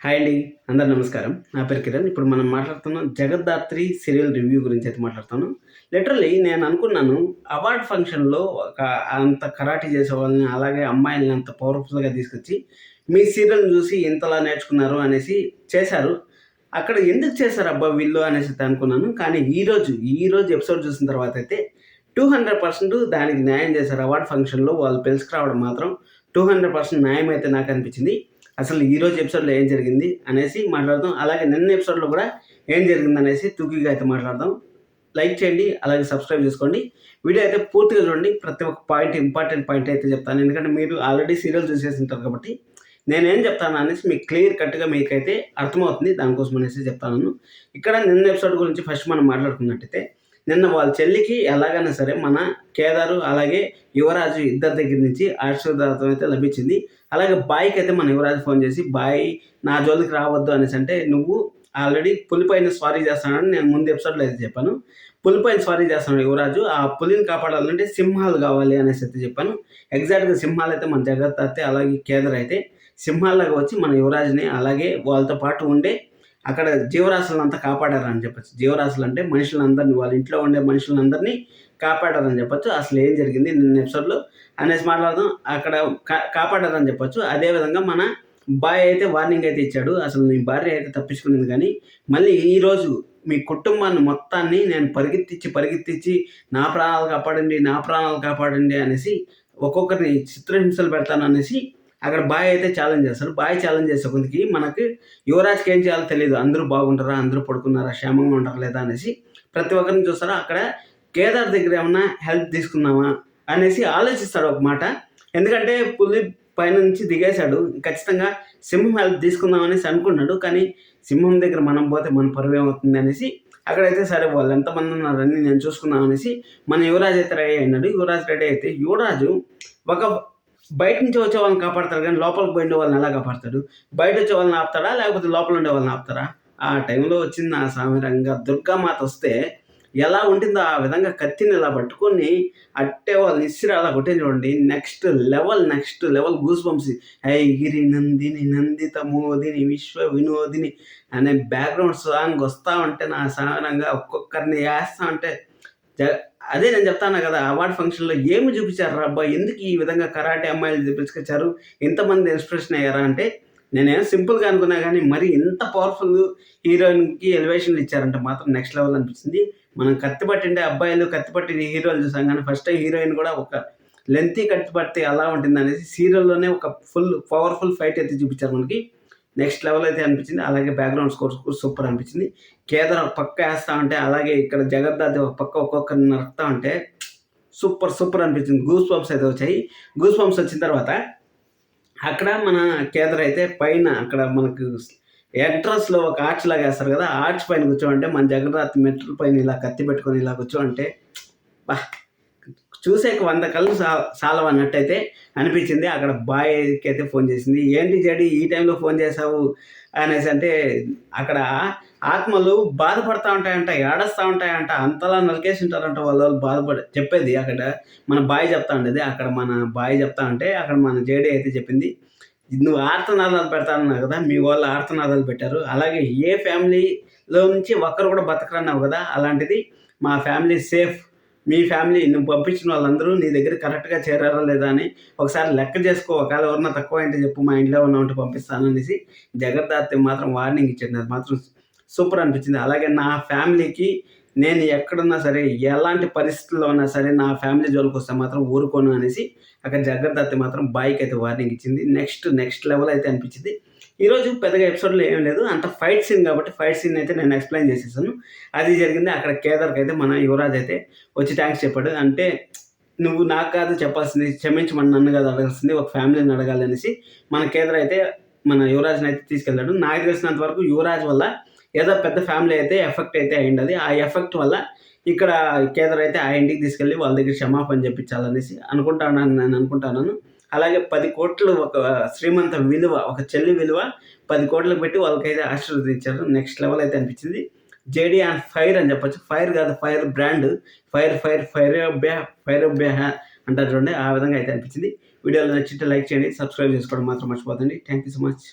Hi అండి. అందరు నమస్కారం. నా పేరు కిరణ్. ఇప్పుడు మనం మాట్లాడుతున్నాం 'జగద్ధాత్రి' సీరియల్ రివ్యూ గురించి అయితే మాట్లాడుతాను. లిటరల్లీ నేను అనుకున్నాను అవార్డ్ ఫంక్షన్‌లో అంత కరాటే చేసేవాళ్ళని, అలాగే అమ్మాయిల్ని అంత పవర్‌ఫుల్‌గా తీసుకొచ్చి, మీ సీరియల్‌ని చూసి ఇంతలా నేర్చుకున్నారు అనేసి చేశారు. అక్కడ ఎందుకు చేశారబ్బా వీళ్ళు అనేసి అనుకున్నాను. కానీ ఈరోజు ఎపిసోడ్ చూసిన తర్వాత అయితే 200% దానికి న్యాయం చేశారు. అవార్డ్ ఫంక్షన్‌లో వాళ్ళు పిలుచుకురావడం మాత్రం 200% న్యాయం అయితే నాకు అనిపించింది. అసలు ఈరోజు ఎపిసోడ్‌లో ఏం జరిగింది అనేసి మాట్లాడదాం. అలాగే నిన్న ఎపిసోడ్‌లో కూడా ఏం జరిగిందనేసి టూకీగా అయితే మాట్లాడదాం. లైక్ చేయండి. అలాగే సబ్స్క్రైబ్ చేసుకోండి. వీడియో అయితే పూర్తిగా చూడండి. ప్రతి ఒక్క పాయింట్ ఇంపార్టెంట్ పాయింట్ అయితే చెప్తాను. ఎందుకంటే మీరు ఆల్రెడీ సీరియల్ చూసేసి ఉంటారు కాబట్టి నేనేం చెప్తాను అనేసి మీకు క్లియర్ కట్‌గా మీకైతే అర్థమవుతుంది. దానికోసం అనేసి చెప్తాను. ఇక్కడ నిన్న ఎపిసోడ్ గురించి ఫస్ట్ మనం మాట్లాడుకున్నట్టయితే నిన్న వాళ్ళ చెల్లికి ఎలాగైనా సరే మన కేదారు అలాగే యువరాజు ఇద్దరి దగ్గర నుంచి ఆశీర్వాదం అయితే లభించింది. అలాగే బాయ్‌కి అయితే మన యువరాజు ఫోన్ చేసి, "బాయ్ నా జోలికి రావద్దు" అనేసి అంటే, "నువ్వు ఆల్రెడీ పులిపైన స్వారీ చేస్తానని నేను ముందు ఎపిసోడ్‌లో అయితే చెప్పాను. పులిపైన స్వారీ చేస్తున్నాడు యువరాజు. ఆ పులిని కాపాడాలంటే సింహాలు కావాలి" అనేసి అయితే చెప్పాను. ఎగ్జాక్ట్‌గా సింహాలు అయితే మన జగదత్తే అలాగే కేదార్ అయితే సింహాల్లాగా వచ్చి మన యువరాజుని అలాగే వాళ్ళతో పాటు ఉండే అక్కడ జీవరాశులంతా కాపాడారని చెప్పొచ్చు. జీవరాశులు అంటే మనుషులందరినీ, వాళ్ళ ఇంట్లో ఉండే మనుషులందరినీ కాపాడారని చెప్పొచ్చు. అసలు ఏం జరిగింది నిన్న ఎపిసోడ్‌లో అనేసి మాట్లాడదాం. అక్కడ కాపాడారని చెప్పొచ్చు. అదేవిధంగా మన బాయ్ అయితే వార్నింగ్ అయితే ఇచ్చాడు. అసలు నీ భార్య అయితే తప్పించుకునింది కానీ, మళ్ళీ ఈరోజు మీ కుటుంబాన్ని మొత్తాన్ని నేను పరిగెత్తిచ్చి నా ప్రాణాలు కాపాడండి అనేసి ఒక్కొక్కరిని చిత్రహింసలు పెడతాననేసి అక్కడ బాయ్ అయితే ఛాలెంజ్ చేస్తాడు. బాయ్ ఛాలెంజ్ చేసే కొద్దికి మనకి యువరాజ్‌కి ఏం చేయాలో తెలీదు. అందరూ బాగుంటారా? అందరూ పడుకున్నారా? క్షేమంగా ఉంటారా లేదా అనేసి ప్రతి ఒక్కరిని చూస్తాడు. అక్కడ కేదార్ దగ్గర ఏమన్నా హెల్ప్ తీసుకుందామా అనేసి ఆలోచిస్తాడు ఒక మాట. ఎందుకంటే పులి పైనుంచి దిగేశాడు. ఖచ్చితంగా సింహం హెల్ప్ తీసుకుందాం అనేసి అనుకున్నాడు. కానీ సింహం దగ్గర మనం పోతే మన పరువు ఏమవుతుంది అనేసి అక్కడైతే సరే వాళ్ళు ఎంతమంది ఉన్నారని నేను చూసుకుందాం అనేసి మన యువరాజ్ అయితే రెడీ అయినాడు. యువరాజ్ రెడీ అయితే యువరాజు ఒక బయట నుంచి వచ్చే వాళ్ళని కాపాడతాడు కానీ లోపలికి పోయిండే వాళ్ళని ఎలా కాపాడతాడు? బయట వచ్చే వాళ్ళని ఆపుతాడా? లేకపోతే లోపల ఉండే వాళ్ళని ఆపుతారా? ఆ టైంలో వచ్చింది నా సామిరంగా దుర్గామాత వస్తే ఎలా ఉంటుందో ఆ విధంగా కత్తిని ఇలా పట్టుకొని అట్టే వాళ్ళని ఇసిరి అలా కొట్టింది చూడండి. Next level goosebumps. గిరి నందిని నందిత మోదిని విశ్వ వినోదిని అనే బ్యాక్గ్రౌండ్ సాంగ్ వస్తూ ఉంటే నా సామిరంగా ఒక్కొక్కరిని వేస్తూ ఉంటే అదే నేను చెప్తాను కదా, అవార్డ్ ఫంక్షన్‌లో ఏమి చూపించారు అబ్బా! ఎందుకు ఈ విధంగా కరాటే అమ్మాయిలు పిలుచుకొచ్చారు? ఇంతమంది ఇన్స్పిరేషన్ అయ్యారా అంటే, నేనేమో సింపుల్‌గా అనుకున్నా కానీ మరి ఇంత పవర్‌ఫుల్ హీరోయిన్‌కి ఎలివేషన్‌లు ఇచ్చారంటే మాత్రం నెక్స్ట్ లెవెల్ అనిపించింది. మనం కత్తి పట్టిండే అబ్బాయిలు, కత్తి పట్టిన హీరోలు చూసాం కానీ ఫస్ట్ టైం హీరోయిన్ కూడా ఒక లెంతీ కత్తి పడితే ఎలా ఉంటుందనేసి సీరియల్‌లోనే ఒక ఫుల్ పవర్‌ఫుల్ ఫైట్ అయితే చూపించారు మనకి. నెక్స్ట్ లెవెల్ అయితే అనిపించింది. అలాగే బ్యాక్‌గ్రౌండ్ స్కోర్స్ కూడా సూపర్ అనిపించింది. కేదార్ ఒక పక్క ఏస్తా ఉంటే, అలాగే ఇక్కడ జగద్దాది ఒక పక్క ఒక్కొక్కరిని నరుకుతా ఉంటే సూపర్ అనిపించింది. గూస్ బంప్స్ అయితే వచ్చాయి. గూస్ బంప్స్ వచ్చిన తర్వాత అక్కడ మన కేదార్ అయితే పైన అక్కడ మనకు ఎంట్రన్స్‌లో ఒక ఆర్చ్ లాగా ఏస్తారు కదా! ఆర్చ్ పైన కూర్చోమంటే మన జగన్నాథ్ మెట్ల పైన ఇలా కత్తి పెట్టుకొని ఇలా కూర్చోమంటే అబ్బా! చూసాక 100 కళ్ళు సాలవన్నట్టయితే అనిపించింది. అక్కడ బాయ్‌కి అయితే ఫోన్ చేసింది. "ఏంటి జడి ఈ టైంలో ఫోన్ చేశావు" అనేసి అంటే, అక్కడ ఆత్మలు బాధపడతా ఉంటాయంట, ఏడుస్తా ఉంటాయంట, అంతలా నరికేసి ఉంటారంట వాళ్ళు చెప్పేది అక్కడ మన బాయ్ చెప్తా ఉండేది. అక్కడ మన బాయ్ చెప్తా ఉంటే అక్కడ మన జేడీ అయితే చెప్పింది, "నువ్వు ఆర్తనాదాలు పెడతానన్నావు కదా! మీ వాళ్ళు ఆర్తనాదాలు పెట్టారు. అలాగే ఏ ఫ్యామిలీలో నుంచి ఒక్కరు కూడా బతకరన్నావు కదా! అలాంటిది మా ఫ్యామిలీ సేఫ్. మీ ఫ్యామిలీ నువ్వు పంపించిన వాళ్ళందరూ నీ దగ్గర కరెక్ట్‌గా చేరారా లేదా అని ఒకసారి లెక్క చేసుకో. ఒకవేళ ఎవరన్నా తక్కువైంటే చెప్పు, మా ఇంట్లో ఏమన్నా ఉంటే పంపిస్తాను" అనేసి జగద్దాత్రి మాత్రం వార్నింగ్ ఇచ్చింది. అది మాత్రం సూపర్ అనిపించింది. అలాగే నా ఫ్యామిలీకి నేను ఎక్కడున్నా సరే, ఎలాంటి పరిస్థితుల్లో ఉన్నా సరే, నా ఫ్యామిలీ జోలికొస్తే మాత్రం ఊరుకోను అనేసి అక్కడ జగద్దాత్రి మాత్రం బాయ్‌కి అయితే వార్నింగ్ ఇచ్చింది. నెక్స్ట్ లెవెల్ అయితే అనిపించింది. ఈరోజు పెద్దగా ఎపిసోడ్‌లో ఏం లేదు. అంత ఫైట్ సీన్ కాబట్టి ఫైట్ సీన్ అయితే నేను ఎక్స్‌ప్లెయిన్ చేసేసాను. అది జరిగింది. అక్కడ కేదార్‌కి అయితే మన యువరాజ్ అయితే వచ్చి థాంక్స్ చెప్పాడు. అంటే "నువ్వు నాకు కాదు చెప్పాల్సింది, క్షమించమని నన్ను కాదు అడగాల్సింది, ఒక ఫ్యామిలీని అడగాలి" అనేసి మన కేదార్ అయితే మన యువరాజ్‌ని అయితే తీసుకెళ్ళాడు. నాకు తెలిసినంత వరకు యువరాజ్ వల్ల ఏదో పెద్ద ఫ్యామిలీ అయితే ఎఫెక్ట్ అయితే అయిండది. ఆ ఎఫెక్ట్ వల్ల ఇక్కడ కేదార్ అయితే ఆ ఇంటికి తీసుకెళ్ళి వాళ్ళ దగ్గర క్షమాపణ చెప్పించాలనేసి నేను అనుకుంటున్నాను. అలాగే 10,00,00,000 ఒక శ్రీమంత విలువ, ఒక చెల్లి విలువ 10,00,00,000 పెట్టి వాళ్ళకైతే ఆశీర్వదించారు. నెక్స్ట్ లెవెల్ అయితే అనిపించింది. జేడీ ఆన్ ఫైర్ అని చెప్పొచ్చు. ఫైర్ కాదు, ఫైర్ బ్రాండ్. ఫైర్ అంటారు చూడండి. ఆ విధంగా అయితే అనిపించింది. వీడియోలో నచ్చితే లైక్ చేయండి. సబ్స్క్రైబ్ చేసుకోవడం మాత్రం మర్చిపోకండి. Thank you so much.